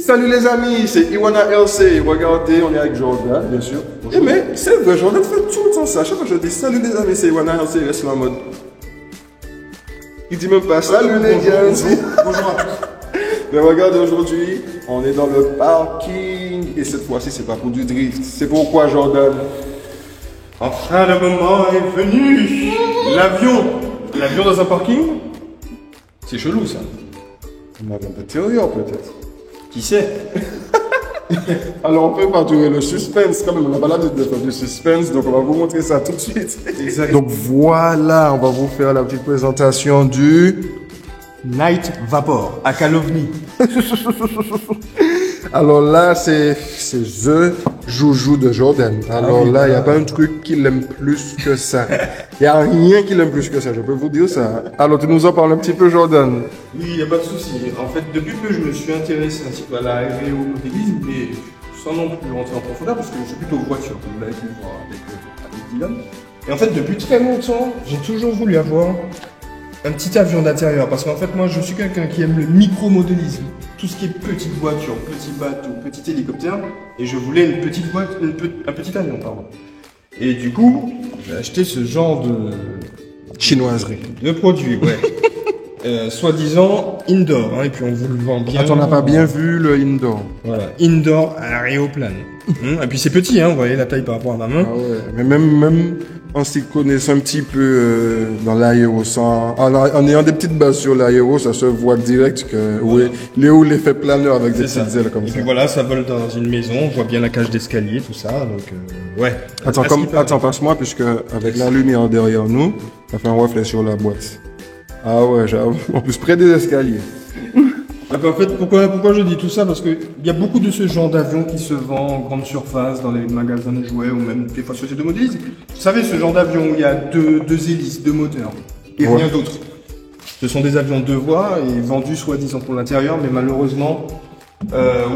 Salut les amis, c'est Iwana LC. Regardez, on est avec Jordan, bien sûr. Et mais c'est vrai, Jordan fait tout le temps ça. Chaque fois que je dis salut les amis, c'est Iwana LC, il reste en mode. Il dit même pas salut les gars. Bonjour à tous. Mais regardez, aujourd'hui, on est dans le parking. Et cette fois-ci, c'est pas pour du drift. C'est pourquoi, Jordan? Enfin, le moment est venu. L'avion dans un parking? C'est chelou ça. On a un intérieur peut-être. Qui sait? Alors on peut pas durer le suspense, quand même on n'a pas l'habitude de faire du suspense, donc on va vous montrer ça tout de suite. Exact. Donc voilà, on va vous faire la petite présentation du... Night Vapor à Kalovni. Alors là, c'est The Joujou de Jordan. Alors là, il n'y a pas un truc qu'il aime plus que ça. Il n'y a rien qu'il aime plus que ça, je peux vous dire ça. Alors tu nous en parles un petit peu, Jordan. Oui, il n'y a pas de souci. En fait, depuis que je me suis intéressé un petit peu à l'aéromobilisme, mais sans non plus rentrer en profondeur, parce que je suis plutôt voiture, comme vous l'avez pu voir avec Dylan. Et en fait, depuis très longtemps, j'ai toujours voulu avoir un petit avion d'intérieur, parce qu'en fait, moi, je suis quelqu'un qui aime le micro-modélisme. Tout ce qui est petite voiture, petit bateau, petit hélicoptère, et je voulais une petite un petit avion, pardon. Et du coup, j'ai acheté ce genre Chinoiserie. de produit, ouais. Soi-disant indoor, hein, et puis on vous le vend bien. Attends, on n'a pas bien vu le indoor. Voilà, indoor aéroplane. Et puis c'est petit, hein, vous voyez la taille par rapport à ma main. Ah ouais, mais même en s'y connaissant un petit peu dans l'aéro, en ayant des petites bases sur l'aéro, ça se voit direct que il est où l'effet planeur avec des petites ailes comme et ça. puis voilà, ça vole dans une maison, on voit bien la cage d'escalier, tout ça, donc ouais. Attends, passe-moi, puisque avec la lumière derrière nous, ça fait un reflet sur la boîte. Ah ouais, j'avoue. En plus, près des escaliers. Donc en fait, pourquoi je dis tout ça? Parce qu'il y a beaucoup de ce genre d'avions qui se vend en grande surface, dans les magasins de jouets ou même des fois sociétés de modélisme. Vous savez, ce genre d'avion où il y a deux hélices, deux moteurs et rien d'autre. Ce sont des avions de voies et vendus soi-disant pour l'intérieur, mais malheureusement,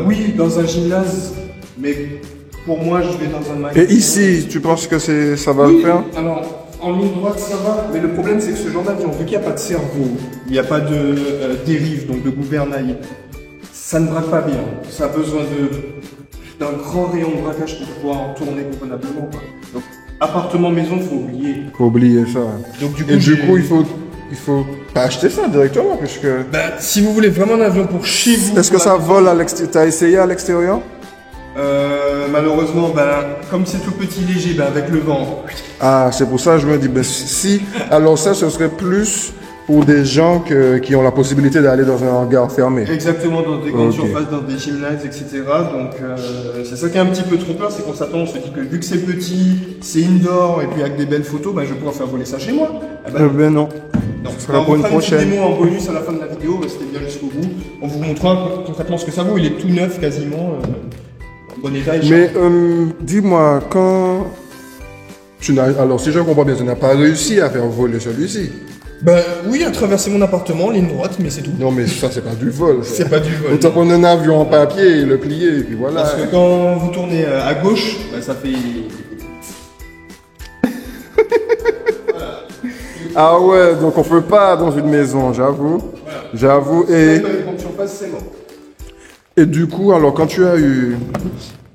oui, dans un gymnase, mais pour moi, je vais dans un magasin. Et ici, tu penses que ça va le faire? Alors, en ligne droite, ça va, mais le problème, c'est que ce genre d'avion, vu qu'il n'y a pas de cerveau, il n'y a pas de dérive, donc de gouvernail, ça ne braque pas bien. Ça a besoin d'un grand rayon de braquage pour pouvoir tourner convenablement, quoi. Donc, appartement, maison, faut oublier. Faut oublier ça. Donc, Et du coup, il faut pas acheter ça directement, puisque... Ben, si vous voulez vraiment un avion pour chez vous... Est-ce que ça vole à l'extérieur? T'as essayé à l'extérieur? Malheureusement, ben, comme c'est tout petit, léger, ben, avec le vent. Ah, c'est pour ça que je me dis, ben, si, alors ça, ce serait plus pour des gens qui ont la possibilité d'aller dans un hangar fermé. Exactement, dans des grandes surfaces, dans des gymnases, etc. Donc, c'est ça qui est un petit peu trompeur, c'est qu'on s'attend, on se dit que vu que c'est petit, c'est indoor, et puis avec des belles photos, ben, je vais pouvoir faire voler ça chez moi. Ah Ben non. Non, ce sera pour une prochaine. Une démo en bonus à la fin de la vidéo, restez bien jusqu'au bout. On vous montrera concrètement ce que ça vaut, il est tout neuf quasiment. Bon état, mais dis-moi, quand tu n'as... Alors, si je comprends bien, tu n'as pas réussi à faire voler celui-ci. Ben oui, à traverser mon appartement, ligne droite, mais c'est tout. Non, mais ça, c'est pas du vol. C'est pas du vol. On t'a pris un avion en papier et le plier, et puis voilà. Parce que quand vous tournez à gauche, ben, ça fait... Ah ouais, donc on peut pas dans une maison, j'avoue. Voilà. J'avoue, et... c'est mort. Et du coup, alors quand tu as eu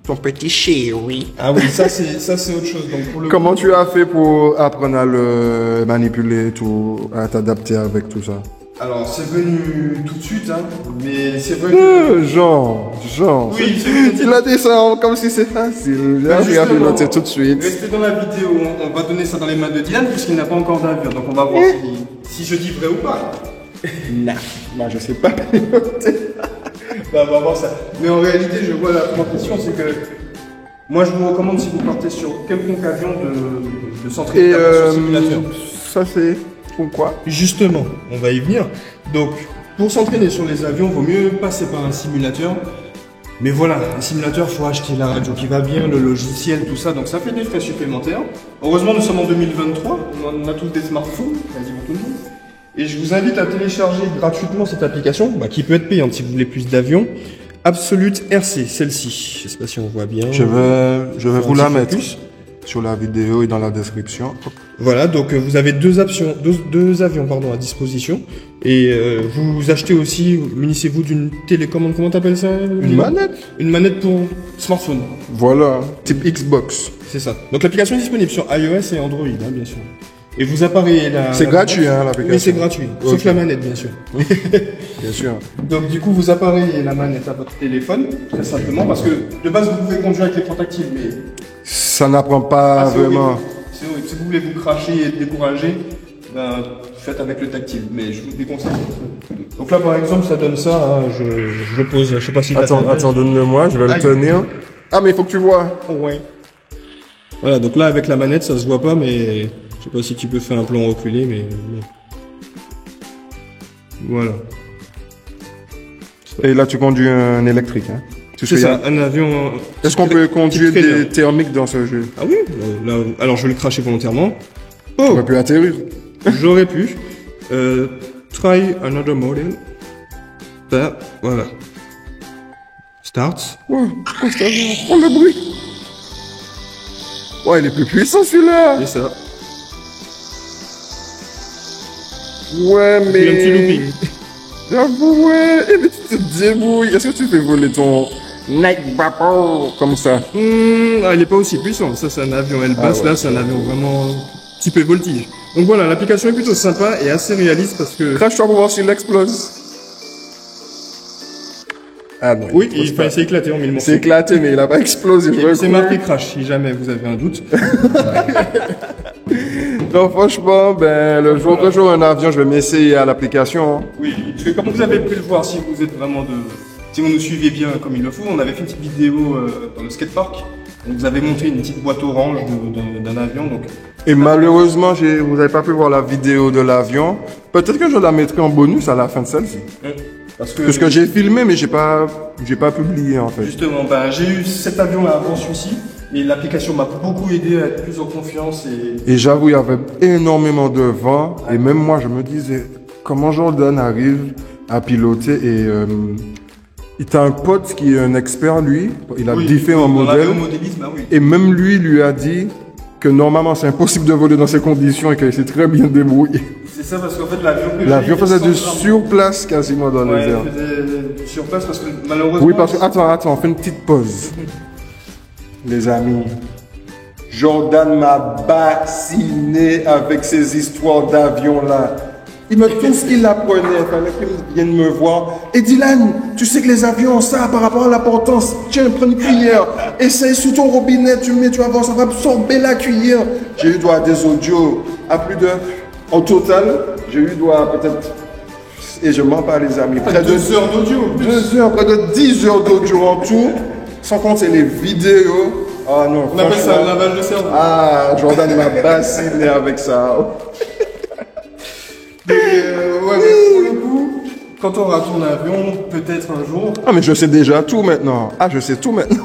ton petit chéri, ah oui, ça c'est autre chose. Donc pour le comment tu as fait pour apprendre à le manipuler, tout, à t'adapter avec tout ça? Alors c'est venu tout de suite, hein, mais c'est vrai que... Genre. Oui, c'est il a dit ça comme si c'est facile. J'ai appris noter tout de suite. Restez dans la vidéo, on va donner ça dans les mains de Diane puisqu'il n'a pas encore d'avion, donc on va voir si je dis vrai ou pas. Non, moi je sais pas. Bah, on va voir ça. Mais en réalité, je vois la première question, c'est que moi je vous recommande si vous partez sur quelconque avion de s'entraîner sur simulateur. Ça c'est pourquoi? Justement, on va y venir. Donc, pour s'entraîner sur les avions, vaut mieux passer par un simulateur. Mais voilà, un simulateur, il faut acheter la radio qui va bien, le logiciel, tout ça, donc ça fait des frais supplémentaires. Heureusement, nous sommes en 2023, on a tous des smartphones, quasiment tout le monde. Et je vous invite à télécharger gratuitement cette application, qui peut être payante si vous voulez plus d'avions. Absolute RC, celle-ci. Je sais pas si on voit bien. Je vais vous la mettre. sur la vidéo et dans la description. Voilà, donc vous avez deux avions pardon, à disposition. Et vous achetez aussi, munissez-vous d'une télécommande, comment t'appelles ça? Une manette? Une manette pour smartphone. Voilà, type Xbox. C'est ça. Donc l'application est disponible sur iOS et Android, hein, bien sûr. Et vous appareillez la... C'est gratuit, hein, l'application? Oui, c'est gratuit, sauf Ok. la manette, bien sûr. Bien sûr. Donc du coup, vous appareillez la manette à votre téléphone, très simplement, parce que de base, vous pouvez conduire avec l'écran tactile, mais... Ça n'apprend pas c'est vraiment. horrible. C'est horrible. Si vous voulez vous cracher et être découragé, ben, faites avec le tactile, mais je vous déconseille. Donc là, par exemple, ça donne ça, hein, je le pose, je sais pas si... Attends, donne-le-moi, je vais le Aïe. tenir. Ah, mais il faut que tu vois. Oh, ouais. Voilà, donc là, avec la manette, ça se voit pas, mais... Je sais pas si tu peux faire un plan reculé, mais... Voilà. Et là, tu conduis un électrique, hein. C'est ça, un avion... Est-ce qu'on peut conduire type trailer. des thermiques dans ce jeu? Ah oui, là, alors je vais le cracher volontairement. On Oh, aurait pu atterrir. j'aurais pu. Try another model. Là, voilà. Start. Ouais, pourquoi ça vient? Oh, le bruit. Ouais, il est plus puissant celui-là. Et ça. Ouais, Puis mais... un petit looping. J'avoue, ouais. Eh, mais tu te débrouilles. Est-ce que tu fais voler ton Night Vapor comme ça? Ah, il est pas aussi puissant. Ça, c'est un avion Airbus. Ah ouais. Là, c'est un avion vraiment typé voltige. Donc voilà, l'application est plutôt sympa et assez réaliste parce que... Crache-toi pour voir s'il explose. Ah non. Oui, il s'est éclaté en mille morceaux. C'est éclaté, mais il a pas explosé. Et c'est marqué crash, si jamais vous avez un doute. Non, franchement, ben, le jour que j'aurai un avion, je vais m'essayer à l'application. Oui, parce que comme vous avez pu le voir, si vous êtes vraiment de... Si vous nous suivez bien comme il le faut, on avait fait une petite vidéo dans le skatepark. On vous avait montré une petite boîte orange d'un avion, donc... Et malheureusement, vous n'avez pas pu voir la vidéo de l'avion. Peut-être que je la mettrai en bonus à la fin de celle-ci. Parce que, Parce que j'ai filmé, mais j'ai pas publié, en fait. justement, ben, j'ai eu cet avion-là avant celui-ci, et l'application m'a beaucoup aidé à être plus en confiance et... Et j'avoue, il y avait énormément de vent. Et même moi, je me disais, comment Jordan arrive à piloter et... il a un pote qui est un expert, lui. Il a différents modèles. Modélisme, ah oui. Et même lui a dit que normalement, c'est impossible de voler dans ces conditions et qu'il s'est très bien débrouillé. C'est ça, parce qu'en fait, l'avion que L'avion j'ai, faisait il du sans vraiment- surplace quasiment dans Ouais, les airs. il faisait sur place parce que malheureusement... Oui, parce que, attends, on fait une petite pause. Les amis, Jordan m'a bassiné avec ces histoires d'avions là. Il me tout ce qu'il apprenait, il fallait qu'il vienne me voir. Et Dylan, tu sais que les avions ont ça par rapport à l'importance. Tiens, prends une cuillère, essaye sous ton robinet, tu mets, tu vas voir, ça va absorber la cuillère. J'ai eu droit à des audios à plus de... En total, j'ai eu droit à peut-être... Et je mens pas les amis, près de 2 heures d'audio. 2 heures, près de 10 heures d'audio en tout, sans compter les vidéos. Ah non, On appelle ça franchement. un lavage de cerveau. Ah, Jordan m'a bassiné avec ça. Ouais, mais pour le coup, quand on retourne en avion, peut-être un jour, Ah, mais je sais déjà tout maintenant. Ah, je sais tout maintenant.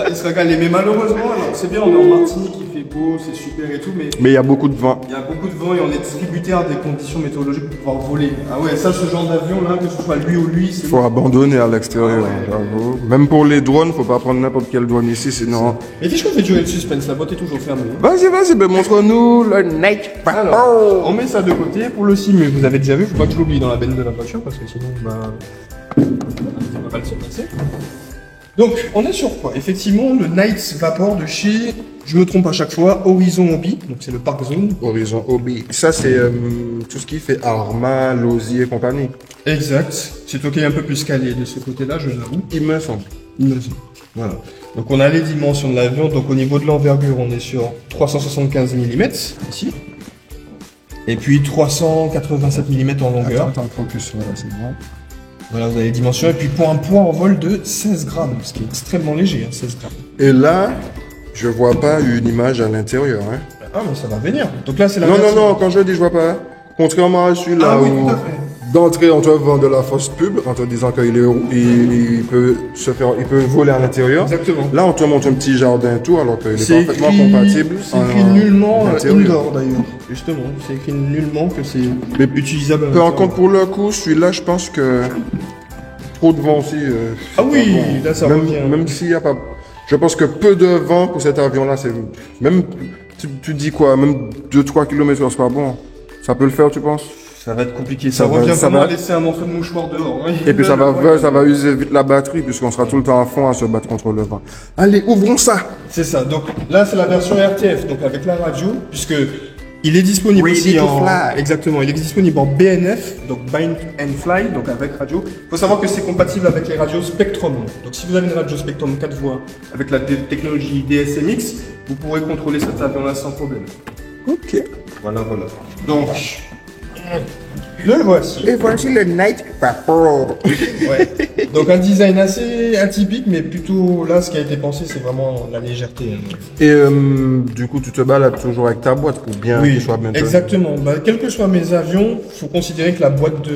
il sera calé. Mais malheureusement, alors c'est bien, on est en Martinique, il fait beau, c'est super et tout, mais Mais il y a beaucoup de vent. il y a beaucoup de vent et on est tributaire des conditions météorologiques pour pouvoir voler. Ah ouais, ça, ce genre d'avion là, que ce soit lui ou lui, c'est... Il faut abandonner à l'extérieur, j'avoue. Même pour les drones, faut pas prendre n'importe quel drone ici, sinon... Et qu'est-ce qu'on fait durer le suspense? La boîte est toujours fermée. Vas-y, ben montre-nous le Night Vapor. Alors, on met ça de côté pour le sim, mais vous avez déjà vu, faut pas que je l'oublie dans la benne de la voiture parce que sinon, bah, ça va mal se passer. Donc, on est sur quoi? Effectivement, le Night Vapor de chez, je me trompe à chaque fois, Horizon Hobby, donc c'est le Park Zone. Horizon Hobby. Ça, c'est tout ce qui fait Arma, Losi et compagnie. Exact. C'est toi qui es un peu plus calé de ce côté-là, je l'avoue. Il me semble. Voilà. Donc, on a les dimensions de l'avion. Donc, au niveau de l'envergure, on est sur 375 mm ici. Et puis 387 mm en longueur. Attends, focus, voilà, c'est bon. Voilà, vous avez les dimensions. Et puis pour un poids en vol de 16 grammes, ce qui est extrêmement léger, hein, 16 grammes. Et là, je vois pas une image à l'intérieur. Hein. Ah, mais ça va venir. Donc là, c'est la Non, version- non, quand je dis je vois pas. Contrairement à celui-là Ah oui, où tout à fait. d'entrée on te vend de la fausse pub en te disant qu'il il peut il peut voler à l'intérieur. Exactement. Là, on te montre un petit jardin tout alors qu'il est C'est parfaitement écrit, compatible. c'est écrit nullement en intérieur. indoor d'ailleurs. Justement, c'est écrit nullement que c'est utilisable. à Peu en l'intérieur. compte pour le coup, celui-là, je pense que trop de vent aussi. Ah oui, c'est pas là, ça même, revient. Même s'il n'y a pas. Je pense que peu de vent pour cet avion-là, c'est même, tu dis quoi, même 2-3 km/h, c'est pas bon. Ça peut le faire, tu penses? Ça va être compliqué. Ça va- revient ça vraiment va- à laisser un morceau de mouchoir dehors. Hein. Et puis ça va user vite la batterie puisqu'on sera tout le temps à fond à se battre contre le vent. Allez, ouvrons ça. C'est ça. Donc là, c'est la version RTF, donc avec la radio, puisque il est disponible Ready aussi to en fly. exactement. Il est disponible en BNF, donc Bind and Fly, donc avec radio. Il faut savoir que c'est compatible avec les radios Spectrum. Donc si vous avez une radio Spectrum 4 voix avec la technologie DSMX, vous pourrez contrôler cet avion-là sans problème. Ok. Voilà. Donc le voici. Et voici le Night Vapor. Ouais. Donc un design assez atypique, mais plutôt là, ce qui a été pensé, c'est vraiment la légèreté. Et du coup, tu te balades toujours avec ta boîte pour bien qu'il soit bien tenu. exactement. Bah, quels que soient mes avions, faut considérer que la boîte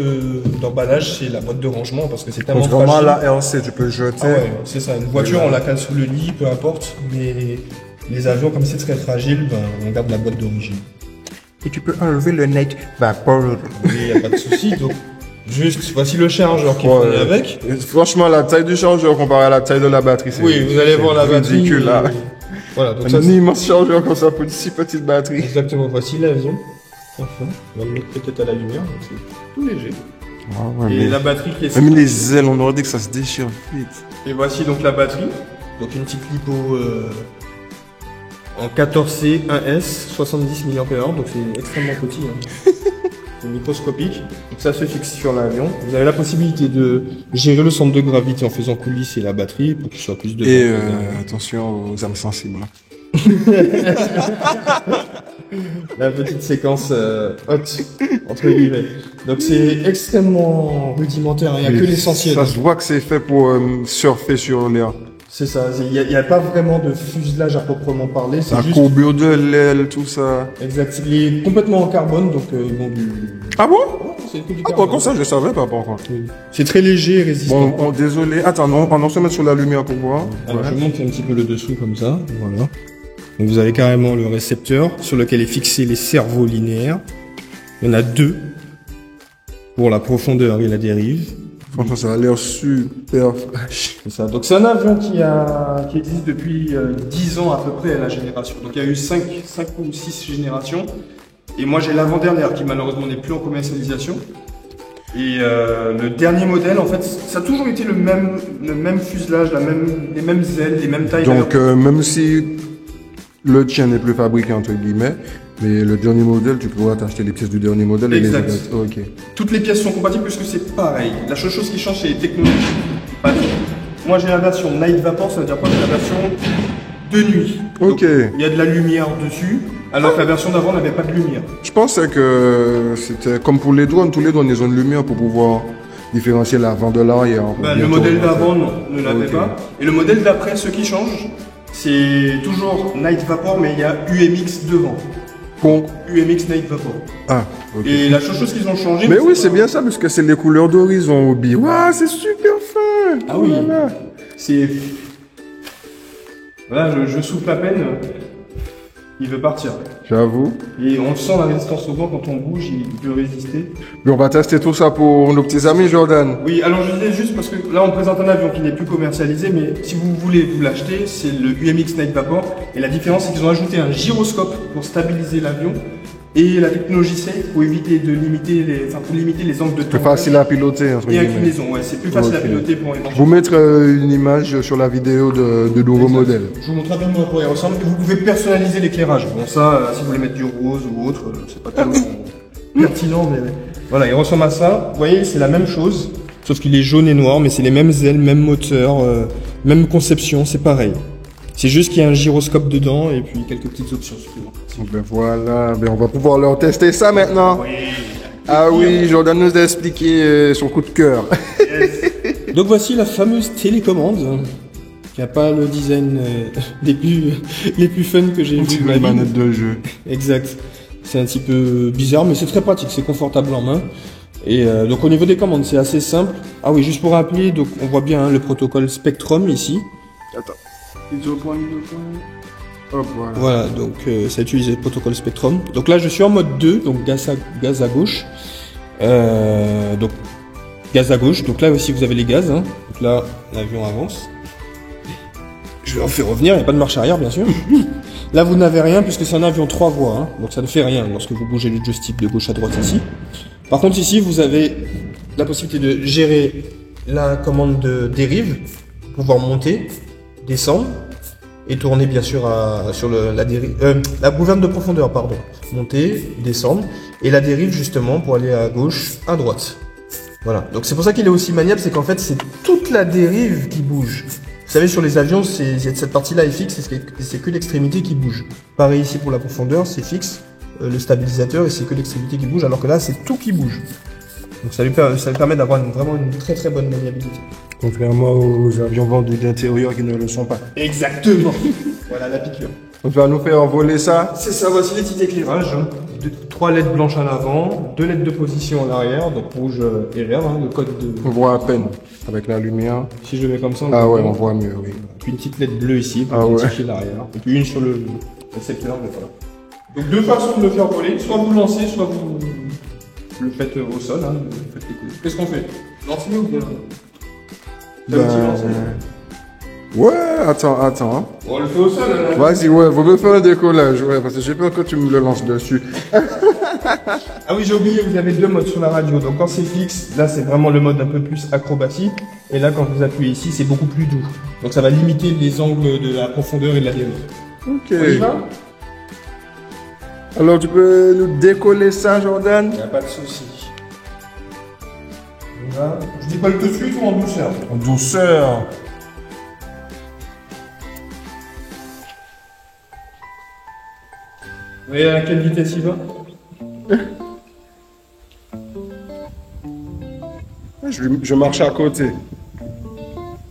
d'emballage, c'est la boîte de rangement parce que c'est tellement Contrairement à fragile. la RC, tu peux le jeter. Ah ouais, c'est ça. Une voiture, on la cale sous le lit, peu importe. Mais les avions, comme c'est très fragile, ben, on garde la boîte d'origine. Et tu peux enlever le Night Vapor. Oui, y a pas de souci. Donc, juste, voici le chargeur qui est avec. Et franchement, la taille du chargeur comparé à la taille de la batterie, c'est Oui, vous allez voir la batterie. ridicule là. Voilà, donc ça, Un immense chargeur comme ça pour une si petite batterie. exactement, voici l'avion. Enfin, on va le mettre peut-être à la lumière, donc c'est tout léger. Ah ouais, Et mais... la batterie qui est... Même les ailes, on aurait dit que ça se déchire vite. Et voici donc la batterie. Donc une petite lipo en 14C 1S, 70 mAh, donc c'est extrêmement petit. Hein. C'est microscopique. Donc ça se fixe sur l'avion. Vous avez la possibilité de gérer le centre de gravité en faisant coulisser la batterie pour qu'il soit plus de... Et attention aux âmes sensibles. La petite séquence haute, entre guillemets. Donc c'est extrêmement rudimentaire, il n'y a que l'essentiel. Ça se voit que c'est fait pour surfer sur l'air. C'est ça, il n'y a pas vraiment de fuselage à proprement parler, c'est La juste... courbure de l'aile, tout ça. Exact, il est complètement en carbone, donc bon, Ah bon? c'est que du Ah, carbone. comme ça, je savais pas par contre. C'est très léger et résistant. Bon, désolé. Attends, non, on se met sur la lumière pour voir. Alors, je monte un petit peu le dessous comme ça, voilà. Donc vous avez carrément le récepteur sur lequel est fixé les cerveaux linéaires. Il y en a deux pour la profondeur et la dérive. Franchement, ça a l'air super fraîche. C'est ça. Donc c'est un avion qui existe depuis 10 ans à peu près à la génération. Donc il y a eu 5 ou 6 générations. Et moi j'ai l'avant-dernière qui malheureusement n'est plus en commercialisation. Et le dernier modèle, en fait, ça a toujours été le même fuselage, les mêmes ailes, les mêmes tailles. Donc, même si le tien n'est plus fabriqué, entre guillemets, mais le dernier modèle, tu pourras t'acheter les pièces du dernier modèle et Exact. les ok. Toutes les pièces sont compatibles puisque c'est pareil. La seule chose qui change, c'est les technologies. Pas tout. Moi j'ai la version Night Vapor, ça veut dire quoi? C'est la version de nuit. Ok. Donc, il y a de la lumière dessus, alors que la version d'avant n'avait pas de lumière. Je pensais que c'était comme pour les drones, tous les drones, ils ont une lumière pour pouvoir différencier l'avant de l'arrière. Ben, le Bientôt, modèle on va d'avant, faire. non, ne l'avait Ok. pas. Et le modèle d'après, ce qui change, c'est toujours Night Vapor, mais il y a UMX devant. Bon. UMX Night Vapor. Ah, ok. Et la seule chose qu'ils ont changé... Mais oui, c'est bien ça, parce que c'est les couleurs d'horizon, Obi. Waouh, c'est super fin. Ah oui. Voilà. C'est... Voilà, je souffle à peine, il veut partir. J'avoue. Et on sent la résistance au vent quand on bouge, il peut résister. Mais on va tester tout ça pour nos petits amis, Jordan. Oui, alors je disais juste parce que là on présente un avion qui n'est plus commercialisé, mais si vous voulez vous l'acheter, c'est le UMX Night Vapor. Et la différence c'est qu'ils ont ajouté un gyroscope pour stabiliser l'avion et la technologie Safe pour éviter de limiter les angles de Plus tournage facile à piloter, entre et guillemets. inclinaison. Ouais, c'est plus facile à Ok. piloter pour Je éventuellement. vous mettrai une image sur la vidéo de nouveau modèle. Je vous montre rapidement à quoi il ressemble. Vous pouvez personnaliser l'éclairage. Bon, ça, si vous voulez mettre du rose ou autre, c'est pas tellement pertinent, mais voilà, il ressemble à ça. Vous voyez, c'est la même chose, sauf qu'il est jaune et noir, mais c'est les mêmes ailes, même moteur, même conception, c'est pareil. C'est juste qu'il y a un gyroscope dedans et puis quelques petites options supplémentaires. Ben voilà, ben on va pouvoir leur tester ça maintenant. Ah oui, Jordan nous a expliqué son coup de cœur. Donc voici la fameuse télécommande, qui n'a pas le design les plus fun que j'ai vu de ma Une vie. manette de jeu. Exact. C'est un petit peu bizarre, mais c'est très pratique, c'est confortable en main. Et donc au niveau des commandes, c'est assez simple. Ah oui, juste pour rappeler, donc on voit bien hein, le protocole Spectrum ici. Attends. Mise au point. Hop, voilà. Voilà, donc ça utilise le protocole Spectrum. Donc là, je suis en mode 2, donc gaz à gauche. Donc gaz à gauche. Donc là aussi, vous avez les gaz. Hein. Donc là, l'avion avance. Je vais en faire revenir, il n'y a pas de marche arrière bien sûr. Là vous n'avez rien puisque c'est un avion 3 voies, hein, donc ça ne fait rien lorsque vous bougez le joystick de gauche à droite ici. Par contre ici vous avez la possibilité de gérer la commande de dérive, pouvoir monter, descendre et tourner bien sûr sur la dérive, la gouverne de profondeur pardon. Monter, descendre et la dérive justement pour aller à gauche, à droite. Voilà, donc c'est pour ça qu'il est aussi maniable, c'est qu'en fait c'est toute la dérive qui bouge. Vous savez, sur les avions, cette partie-là est fixe, c'est que l'extrémité qui bouge. Pareil ici pour la profondeur, c'est fixe, le stabilisateur, et c'est que l'extrémité qui bouge, alors que là, c'est tout qui bouge. Donc ça lui permet d'avoir vraiment une très très bonne maniabilité. Contrairement aux avions vendus d'intérieur qui ne le sont pas. Exactement. Voilà la piqûre. On va nous faire voler ça. C'est ça, voici les petits éclairages. 3 LED blanches à l'avant, 2 LED de position à l'arrière, donc rouge et vert, hein, le code de... On voit à peine avec la lumière. Si je le mets comme ça, on voit mieux, oui. Puis une petite LED bleue ici pour identifier l'arrière, et puis une sur le secteur, mais voilà. Donc 2 façons de le faire voler, soit vous lancez, soit vous le faites au sol, hein, vous faites les coups. Qu'est-ce qu'on fait? Lancer ou bien? Ouais, attends. On le fait au sol, là. Vas-y, ouais, vaut mieux faire un décollage, ouais, parce que j'ai peur que tu me le lances dessus. Ah oui, j'ai oublié, vous avez 2 modes sur la radio. Donc quand c'est fixe, là c'est vraiment le mode un peu plus acrobatie. Et là, quand vous appuyez ici, c'est beaucoup plus doux. Donc ça va limiter les angles de la profondeur et de la dérive. Ok. On y va? Alors tu peux nous décoller ça, Jordan? Il n'y a pas de souci. Je dis pas le tout de suite ou en douceur? En douceur. Vous voyez à quelle vitesse il va? Je marche à côté.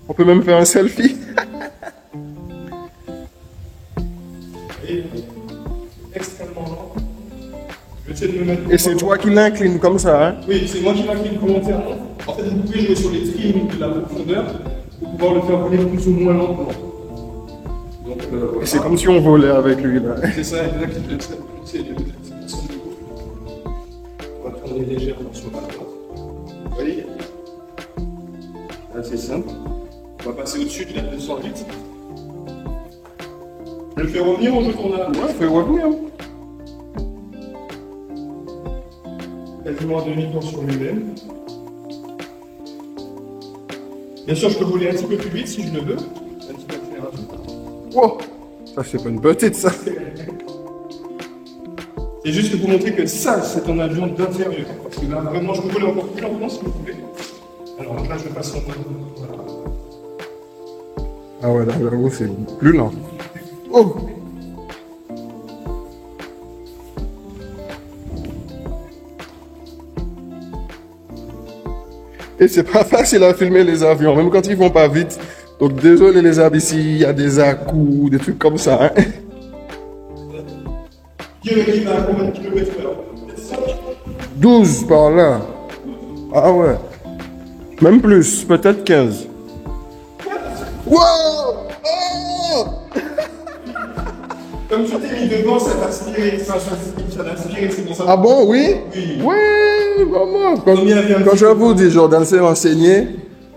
On peut même faire un selfie. Et extrêmement lent. Je vais essayer de me mettre... Et c'est toi qui l'incline comme ça, hein? Oui, c'est moi qui l'incline volontairement. En fait, vous pouvez jouer sur les trims de la profondeur pour pouvoir le faire voler plus ou moins lentement. Donc, Et c'est comme si on volait avec lui, là. c'est ça, exactement. On va tourner légèrement sur la droite. Vous voyez? Là, c'est simple. On va passer au-dessus de la 208. Je le fais revenir ou je tourne à la droite? Ouais, fais revenir. Quasiment à demi-tour sur lui-même. Bien sûr, je peux voler un petit peu plus vite si je le veux. Un petit peu d'accélération. Wow, ça c'est pas une petite, ça. C'est juste que pour montrer que ça, c'est un avion d'intérieur. Parce que là, vraiment, je peux voler encore plus lentement si vous voulez. Alors là, je passe en mode. Voilà. Ah ouais, là, j'avoue, c'est plus lent. Oh! Et c'est pas facile à filmer les avions, même quand ils vont pas vite. Donc désolé les amis, s'il y a des à-coups, des trucs comme ça. Hein. Qui va à combien de kilomètres heure? 12 par là. Ah ouais. Même plus, peut-être 15. Wow! Oh! Comme tu t'es mis devant, ça t'a aspiré. Ça t'a aspiré, c'est pour ça. Ah bon, oui? Oui. Oui, vraiment. Quand Quand je vous dis, Jordan s'est renseigné.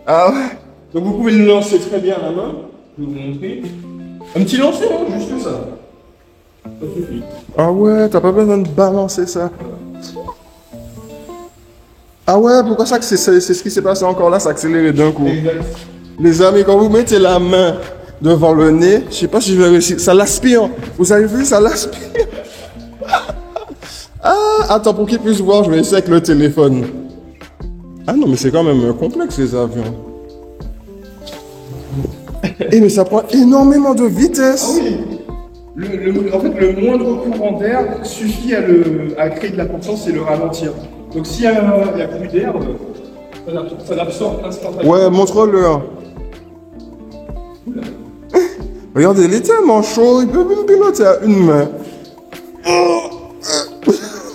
Ah ouais. Donc vous pouvez le lancer très bien à la main. Je vais vous montrer. Un petit lancer, hein, juste ça. Ça suffit. Ah ouais, t'as pas besoin de balancer ça. Ah ouais, pourquoi ça, c'est ce qui s'est passé encore là, ça a accéléré d'un coup. Exact. Les amis, quand vous mettez la main devant le nez, je sais pas si je vais réussir, ça l'aspire. Vous avez vu, ça l'aspire. Ah, attends, pour qu'ils puissent voir, je vais essayer avec le téléphone. Ah non, mais c'est quand même complexe ces avions. Eh mais ça prend énormément de vitesse. Ah oui. En fait, le moindre courant d'air suffit à créer de la puissance et le ralentir. Donc s'il y a plus d'air, ça l'absorbe instantanément. Ouais, montre-le. Regardez, il est tellement chaud, il peut même piloter à une main.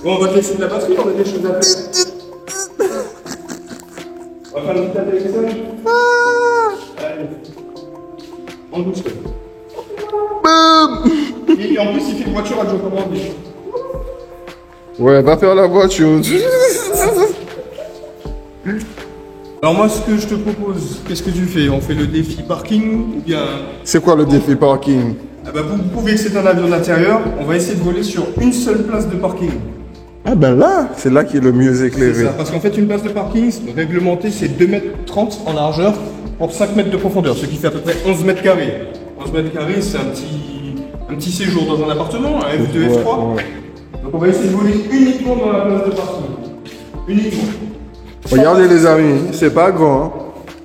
Bon, on va te laisser de la batterie, on a des choses à faire. On va faire une petite atterrissage. Allez. En douce. Boum. Et en plus, il fait une voiture à Joe Commandé. Ouais, va faire la voiture. Alors moi, ce que je te propose, qu'est-ce que tu fais? On fait le défi parking ou bien... C'est quoi le défi parking? Ah bah, vous pouvez que c'est un avion d'intérieur, on va essayer de voler sur une seule place de parking. Ah ben là, c'est là qui est le mieux C'est éclairé. ça, parce qu'en fait, une place de parking, réglementée, c'est 2,30 m en largeur pour 5 mètres de profondeur, ce qui fait à peu près 11 mètres carrés. 11 mètres carrés, c'est un petit séjour dans un appartement, un F2, F3. Ouais. Donc on va essayer de voler uniquement dans la place de parking. Uniquement. Regardez les amis, c'est pas grand. Hein.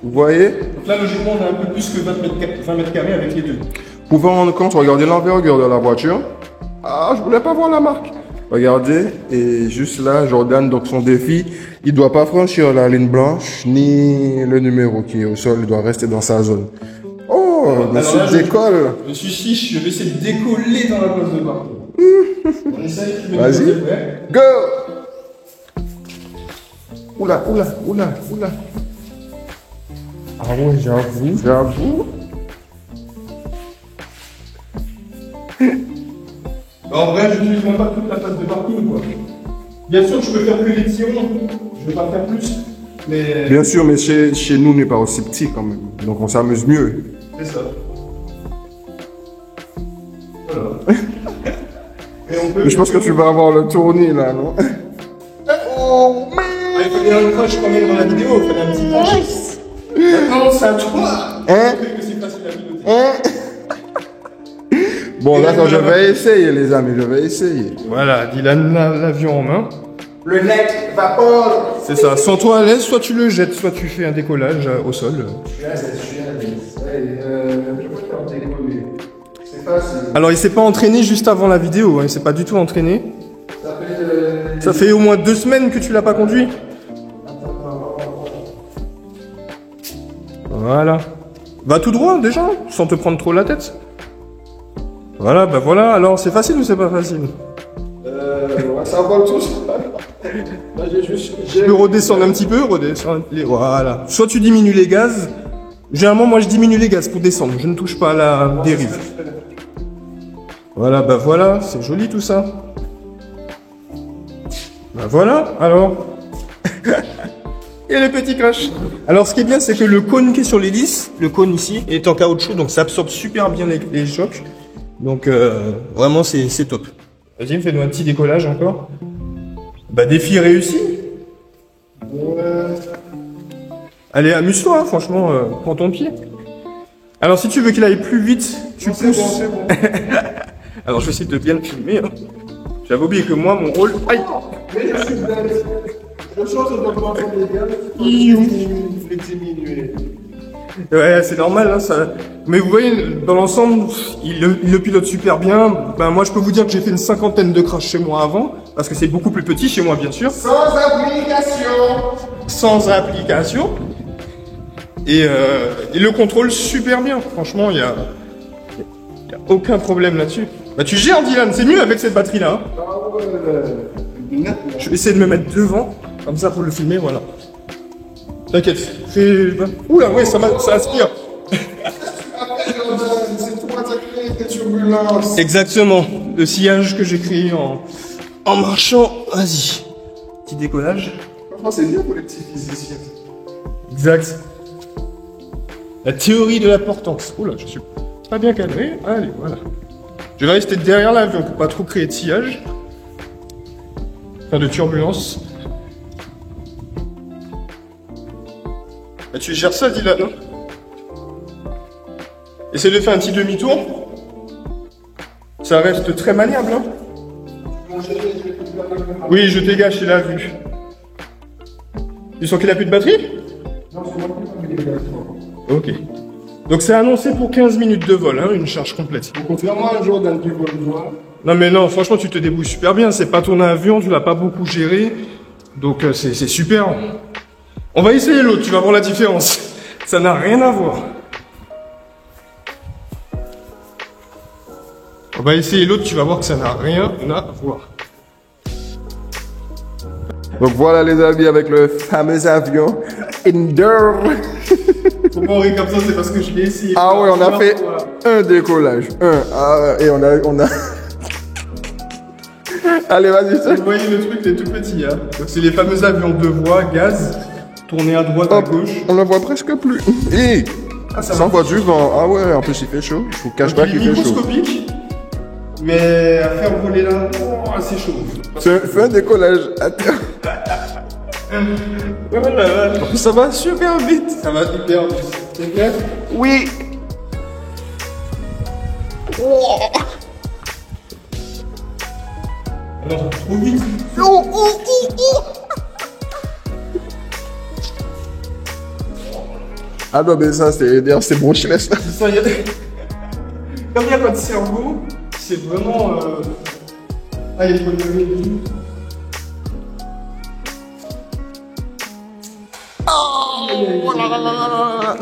Vous voyez? Donc là, logiquement, on a un peu plus que 20 mètres carrés avec les deux. Vous pouvez vous rendre compte, regardez l'envergure de la voiture. Ah, je voulais pas voir la marque. Regardez, et juste là, Jordan, donc son défi, il doit pas franchir la ligne blanche, ni le numéro qui est au sol, il doit rester dans sa zone. Oh, monsieur décolle. Je suis chiche, je vais essayer de décoller dans la place de parking. On essaye. Vas-y. Go! Oula, oula, oula, oula. Ah ouais, j'avoue. En vrai, je n'utilise même pas toute la place de parking, quoi. Bien sûr, je peux faire que les tirons, je vais pas faire plus, mais... Bien sûr, mais chez nous, on n'est pas aussi petit quand même, donc on s'amuse mieux. C'est ça. Voilà. Et on peut... Mais je pense que tu vas avoir le tournis là, non? Oh, Ah, il fallait un crash quand même dans la vidéo, il fallait un petit crash. Maintenant, c'est à toi. Hein? Que c'est facile à piloter. Hein? Bon, d'accord, je vais essayer, les amis, je vais essayer. Voilà, Dylan a l'avion en main. Le net vapore. C'est ça, sans toi à l'aise, soit tu le jettes, soit tu fais un décollage au sol. Je suis à l'aise. Je peux faire décoller. C'est facile. Alors, il s'est pas entraîné juste avant la vidéo, hein, il s'est pas du tout entraîné. Ça fait au moins 2 semaines que tu l'as pas conduit. Voilà. Va tout droit déjà, sans te prendre trop la tête. Voilà, bah voilà, alors c'est facile ou c'est pas facile? Ça vole tout ça. Là, Tu peux redescendre un petit peu, redescendre les... Voilà. Soit tu diminues les gaz. Généralement, moi je diminue les gaz pour descendre, je ne touche pas à la dérive. Voilà, bah voilà, c'est joli tout ça. Bah voilà, alors. Et les petits crashs. Alors ce qui est bien, c'est que le cône qui est sur l'hélice, le cône ici, est en caoutchouc, donc ça absorbe super bien les chocs. Donc vraiment c'est top. Vas-y, fais-nous un petit décollage encore. Bah défi réussi. Allez, amuse-toi, hein, franchement, prends ton pied. Alors si tu veux qu'il aille plus vite, tu pousses. C'est bon. Alors je vais essayer de bien le filmer. Hein. J'avais oublié que moi, mon rôle... Aïe. Mais je suis bête. Je change d'augmentation des gaz. Je vais diminuer. Ouais, c'est normal, hein, ça. Mais vous voyez, dans l'ensemble, il le pilote super bien. Ben, moi, je peux vous dire que j'ai fait une 50aine de crashs chez moi avant, parce que c'est beaucoup plus petit chez moi, bien sûr. Sans application. Sans application. Et il le contrôle super bien. Franchement, il y a aucun problème là-dessus. Bah, tu gères, Dylan, c'est mieux avec cette batterie-là. Hein. Ah ouais. Je vais essayer de me mettre devant, comme ça, pour le filmer, voilà. T'inquiète, fais... Oula, ouais, ça aspire. C'est toi qui as créé des turbulences. Exactement, le sillage que j'ai créé en marchant. Vas-y, petit décollage. Franchement, c'est bien pour les petits physiciens. Exact. La théorie de la portance. Oula, je suis pas bien cadré. Allez, voilà. Je vais rester derrière l'avion pour pas trop créer de sillage. Enfin, de turbulence. Bah, tu gères ça, Dylan. Essaye de faire un petit demi-tour. Ça reste très maniable. Hein. Oui, je dégage, il a vu. Tu sens qu'il a plus de batterie? Non, c'est moi qui ai mis les gaz. Ok. Donc c'est annoncé pour 15 minutes de vol, hein, une charge complète. Donc, contrairement à un jour dans le vol noir. Non mais non, franchement tu te débrouilles super bien, c'est pas ton avion, tu l'as pas beaucoup géré. Donc c'est super. On va essayer l'autre, tu vas voir la différence. Ça n'a rien à voir. On va essayer l'autre, tu vas voir que ça n'a rien à voir. Donc voilà les amis avec le fameux avion Endure. Pourquoi on rit comme ça, c'est parce que je l'ai essayé. Ah ouais, on a fait un décollage. Et on a... Allez, vas-y. Vous voyez le truc, il est tout petit. Hein. Donc c'est les fameux avions 2 voies, gaz. tourner à droite, à Hop, gauche. on la voit presque plus. Et ça envoie du vent. Ah ouais, en plus il fait chaud. Je vous cache pas qu'il fait chaud. Microscopique, mais à faire voler là, oh, c'est chaud. Fais un décollage à terre. Voilà, Ça va super vite. ça va hyper vite. C'est clair? Oui. Non, trop vite. Oh, oh, oh, oh. Ah non, mais ça, c'est bronchless là. C'est ça, y a... Comme il n'y a pas de cerveau, c'est vraiment. Ah, il faut le lever dessus.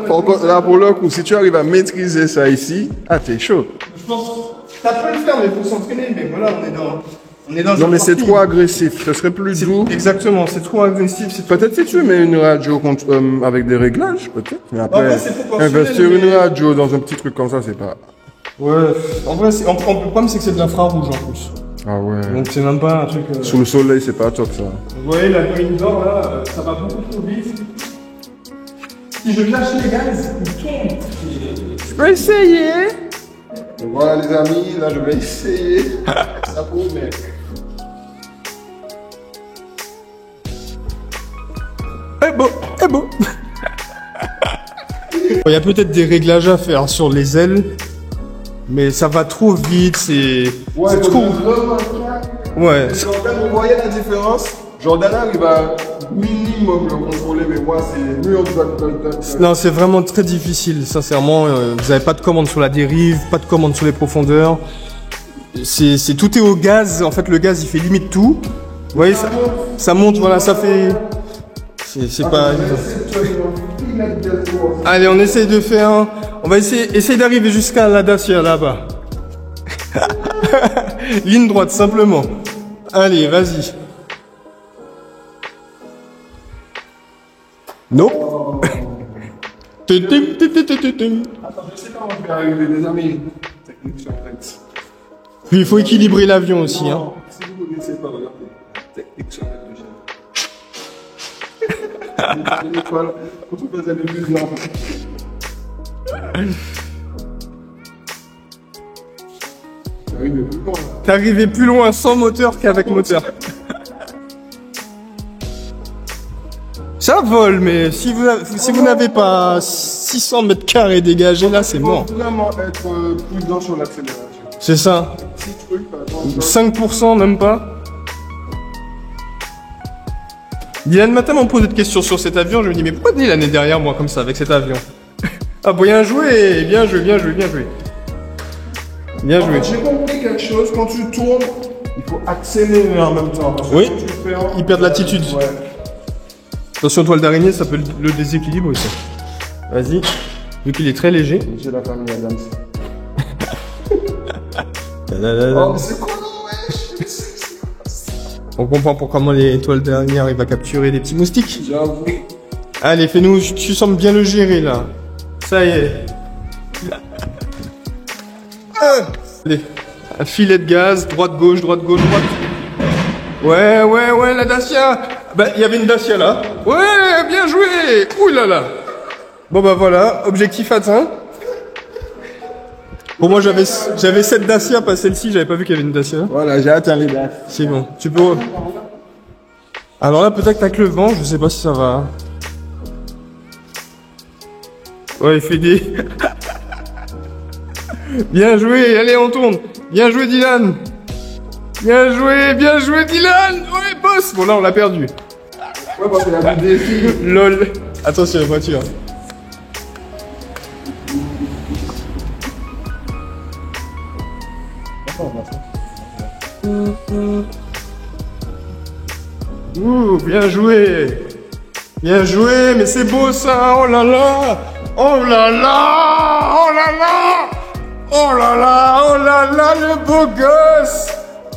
Par contre, là, pour le coup, si tu arrives à maîtriser ça ici, ah, t'es chaud. Je pense. Ça peut le faire, mais il faut s'entraîner. Mais voilà, on est dans. On est dans Non, un mais c'est parking. trop agressif. Ce serait plus doux. Exactement, c'est trop agressif. C'est trop... Peut-être si tu mets une radio avec des réglages, peut-être. Mais En après, vrai, c'est proportionnel, investir mais- une radio dans un petit truc comme ça, c'est pas. Ouais, en vrai, le problème, c'est que c'est de l'infrarouge en plus. Ah ouais. Donc, c'est même pas un truc. Sous le soleil, c'est pas top ça. Vous voyez, la green door là, ça va beaucoup trop vite. Si je lâche les gaz, ils tombent. Je peux essayer. Voilà les amis, là je vais essayer. Ça promet. Eh bon, eh bon. Il y a peut-être des réglages à faire sur les ailes, mais ça va trop vite, c'est trop. Ouais. Jordan, vous voyez la différence? Jordan arrive à minimum le contrôler, mais moi c'est mur de. Non, c'est vraiment très difficile, sincèrement. Vous n'avez pas de commande sur la dérive, pas de commande sur les profondeurs. Tout est au gaz. En fait, le gaz, il fait limite tout. Vous voyez, ça monte, voilà, ça fait. C'est pas. Allez, on essaye de faire. On va essayer d'arriver jusqu'à la Dacia là-bas. Ligne droite, simplement. Allez, vas-y. Non. Attends, je sais pas, on va arriver des amis. Technique sur net. Puis il faut équilibrer l'avion aussi. Hein. Si vous ne connaissez pas, regardez. Technique sur net. Une étoile, quand on faisait le plus là. T'es arrivé plus loin sans moteur qu'avec moteur. Ça vole, mais si vous n'avez pas 600 mètres carrés dégagés, là, c'est mort. Il faut vraiment être prudent sur l'accélération. C'est ça. Petit truc, par exemple. 5% même pas. Dylan m'a tellement posé de questions sur cet avion, je me dis mais pourquoi Dylan est derrière moi comme ça avec cet avion? Ah bien joué, bien joué, bien joué, bien joué. Bien joué. J'ai compris quelque chose, quand tu tournes, il faut accélérer en même temps. Parce que Oui, si tu le fais en- il perd de l'attitude. Ouais. Attention toile d'araignée, ça peut le déséquilibre aussi. Vas-y, vu qu'il est très léger. J'ai la famille Adams. Ta-da-da-da. Oh, mais c'est quoi, non, wesh? On comprend pour comment les toiles d'araignée arrivent à capturer des petits moustiques. J'avoue. Allez, fais-nous, tu sembles bien le gérer là. Ça y est. Allez, un filet de gaz, droite, gauche, droite, gauche, droite. Ouais, la Dacia. Bah, il y avait une Dacia là. Ouais, bien joué. Ouh là là. Bon bah voilà, objectif atteint. Bon moi j'avais 7 Dacia, pas celle-ci, j'avais pas vu qu'il y avait une Dacia. Voilà, j'ai atteint les dates. C'est bon, tu peux... Alors là, peut-être avec le vent, je sais pas si ça va. Ouais, il fait des... Bien joué, allez, on tourne. Bien joué, Dylan. Bien joué, Dylan. Ouais, boss. Bon, là, on l'a perdu. Ouais, parce qu'il y a des filles. Lol. Attention, la voiture. Ouh, bien joué. Bien joué, mais c'est beau ça. Oh là là. Oh là là. Oh là là. Oh là là. Oh là là, le beau gosse.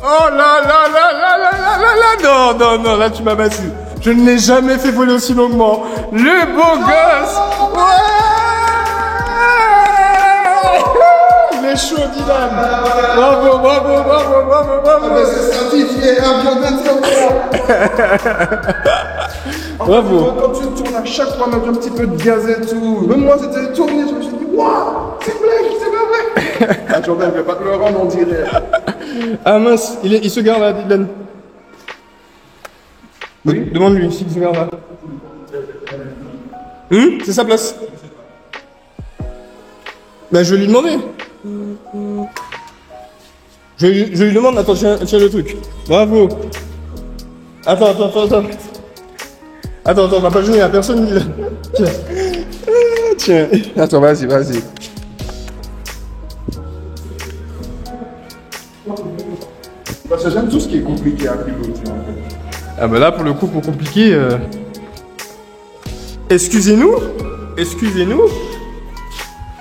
Oh là là là là là là là là. Non, là tu m'as battu. Je ne l'ai jamais fait voler aussi longuement. Le beau gosse. Ouais. Il est chaud, Dylan. Bravo. C'est certifié, avion de Bravo. Quand tu tournes à à chaque fois mettre un petit peu de gaz et tout. Même moi, c'était tourné, je me suis dit, waouh, c'est pas vrai. Ah, Jordan, je vais pas te le rendre, on dirait. Ah mince, il se garde là, Dylan. Oui. Demande-lui s'il se garde là. C'est sa place. Ben je vais lui demander. Je lui demande, attends, tiens le truc. Bravo. Attends. Attends, on va pas jouer à personne. Tiens. Tiens, attends, vas-y. Parce que j'aime tout ce qui est compliqué à piloter en fait. Ah bah là pour le coup pour compliquer. Excusez-nous.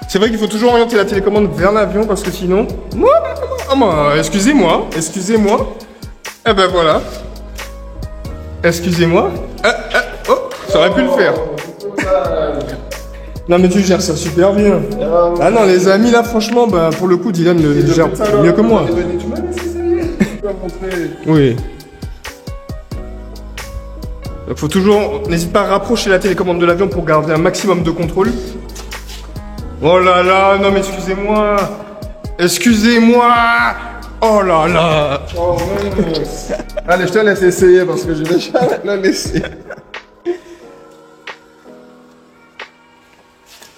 C'est vrai qu'il faut toujours orienter la télécommande vers l'avion parce que sinon. Excusez-moi. Eh ben voilà. Excusez-moi. Oh, ça aurait pu le faire. Non mais tu gères ça super bien. Ah non les amis là franchement bah pour le coup Dylan le gère mieux que moi. Tu m'as laissé essayer. Tu vas montrer. Oui. Donc faut toujours, n'hésite pas à rapprocher la télécommande de l'avion pour garder un maximum de contrôle. Oh là là, non mais excusez-moi. Oh là là. Oh mince. Allez, je te laisse essayer parce que je vais déjà la laisser.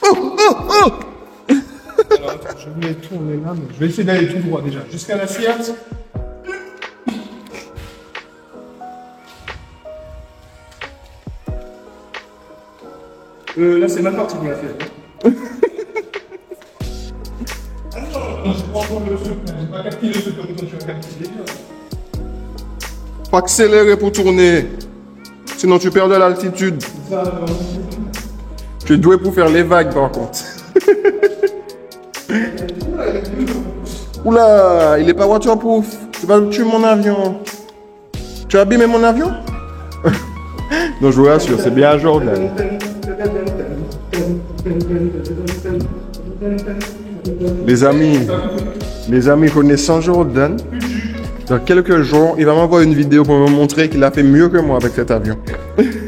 Alors attends, je vais tourner là, mais je vais essayer d'aller tout droit déjà, jusqu'à la Fiat. Là c'est ma partie de la Fiat. Faut accélérer pour tourner. Sinon tu perds de l'altitude. Tu es doué pour faire les vagues par contre. Oula, il est pas waterproof. Tu vas tuer mon avion. Tu as abîmé mon avion? Non, je vous rassure, c'est bien Jordan. Les amis connaissant Jordan, dans quelques jours, il va m'envoyer une vidéo pour me montrer qu'il a fait mieux que moi avec cet avion.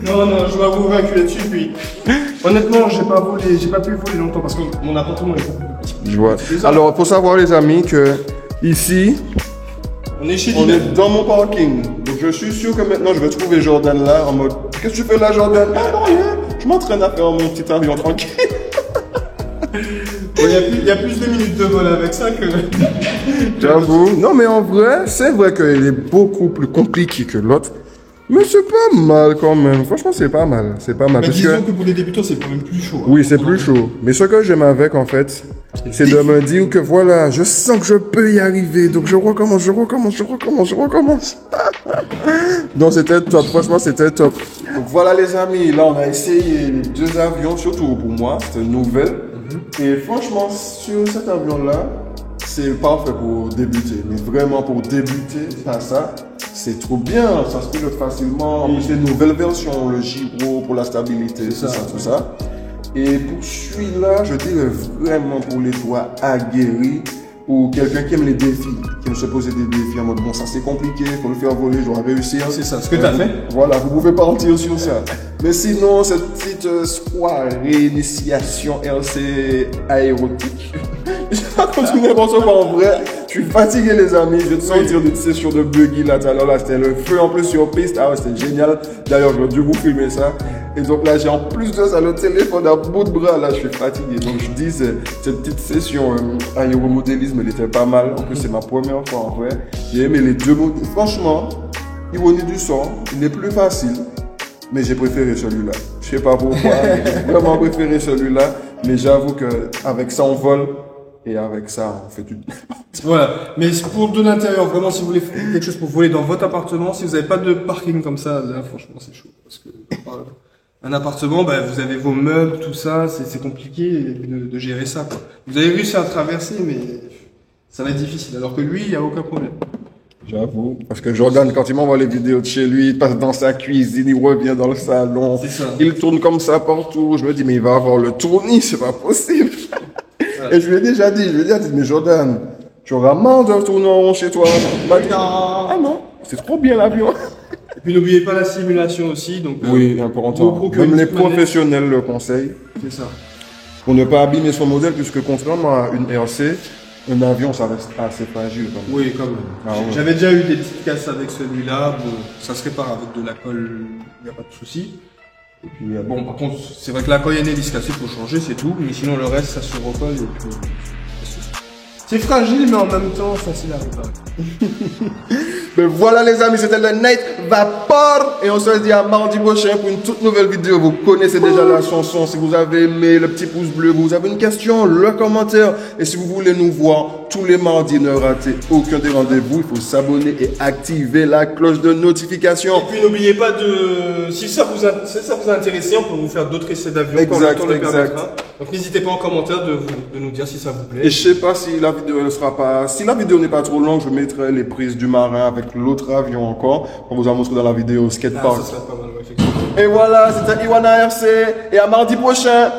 Non, je m'avoue vaincu là-dessus, puis honnêtement, j'ai pas pu voler longtemps parce que mon appartement est beaucoup plus petit. Je vois. Alors, faut savoir les amis que ici, on est chez on Dylan. est dans mon parking. Donc je suis sûr que maintenant je vais trouver Jordan là en mode, qu'est-ce que tu fais là Jordan? Ah non, rien. Je m'entraîne à faire mon petit avion tranquille. Il y a plus de minutes de vol avec ça que... J'avoue. Non mais en vrai, c'est vrai qu'il est beaucoup plus compliqué que l'autre. Mais c'est pas mal quand même. Franchement, c'est pas mal. C'est pas mal. Mais Parce disons que pour les débutants, c'est quand même plus chaud. Oui, c'est plus chaud. Mais ce que j'aime avec, en fait, c'est de me dire que voilà, je sens que je peux y arriver. Donc je recommence. Donc c'était top. Franchement, c'était top. Donc voilà les amis. Là, on a essayé les deux avions, surtout pour moi. C'était une nouvelle. Et franchement, sur cet avion-là, c'est parfait pour débuter. Mais vraiment, pour débuter, ça, c'est trop bien. Ça se pilote facilement. En plus, les nouvelles versions, le gyro pour la stabilité, tout ça. Et pour celui-là, je dirais vraiment pour les doigts aguerris, ou quelqu'un qui aime les défis, qui aime se poser des défis en mode bon, ça c'est compliqué, faut le faire voler, je dois réussir. C'est ça, ce que tu as fait. Voilà, vous pouvez partir sur ça. Mais sinon, cette petite soirée initiation RC aérotique, je vais pas continuer n'importe quoi en vrai. Je suis fatigué les amis, je vais te sortir d'une session de buggy là tout à l'heure, là c'était le feu en plus sur piste, ah ouais c'était génial. D'ailleurs je vais dû vous filmer ça. Et donc là j'ai en plus de ça le téléphone à bout de bras, là je suis fatigué. Donc je dis cette petite session aéromodélisme elle était pas mal, en plus c'est ma première fois en vrai. J'ai aimé les deux mots, franchement, ironie du sort, il est plus facile. Mais j'ai préféré celui-là. Je sais pas pourquoi, mais j'ai vraiment préféré celui-là. Mais j'avoue qu'avec ça on vole. Et avec ça, on fait du... Voilà. Mais pour de l'intérieur, vraiment, si vous voulez faire quelque chose pour voler dans votre appartement, si vous n'avez pas de parking comme ça, là, franchement, c'est chaud. Parce que un appartement, bah, vous avez vos meubles, tout ça, c'est compliqué de gérer ça, quoi. Vous avez réussi à traverser, mais ça va être difficile. Alors que lui, il n'y a aucun problème. J'avoue. Parce que Jordan, quand il m'envoie les vidéos de chez lui, il passe dans sa cuisine, il revient dans le salon. C'est ça. Il tourne comme ça partout. Je me dis, mais il va avoir le tournis, c'est pas possible. Et je lui ai déjà dit, mais Jordan, tu auras marre de tourner en rond chez toi. Il m'a dit, ah non, c'est trop bien l'avion. Puis n'oubliez pas la simulation aussi. Donc, Oui, important. procurez Même une les petite manette. professionnels le conseillent. C'est ça. Pour ne pas abîmer son modèle, puisque contrairement à une RC, un avion, ça reste assez fragile. Quand même. Oui, quand même. Ah ouais. J'avais déjà eu des petites casses avec celui-là. Bon, ça se répare avec de la colle, il n'y a pas de souci. Et puis, bon, par contre, c'est vrai que la colle est cassée, il faut changer, c'est tout. Mais sinon, le reste, ça se recolle. Et puis, c'est fragile, mais en même temps, facile à réparer. Mais voilà les amis, c'était le Night Vapor. Et on se dit à mardi prochain pour une toute nouvelle vidéo. Vous connaissez déjà la chanson. Si vous avez aimé, le petit pouce bleu. Vous avez une question, le commentaire. Et si vous voulez nous voir tous les mardis, ne ratez aucun des rendez-vous. Il faut s'abonner et activer la cloche de notification. Et puis n'oubliez pas de, si ça vous a intéressé, on peut vous faire d'autres essais d'avion quand le temps le permettra. Donc n'hésitez pas en commentaire de nous dire si ça vous plaît. Et je sais pas si la vidéo ne sera pas, si la vidéo n'est pas trop longue, je mettrai les prises du marin avec l'autre avion encore. On vous a montré dans la vidéo skatepark. Ça serait pas mal, ouais, effectivement. Et voilà, c'était Iwana RC. Et à mardi prochain.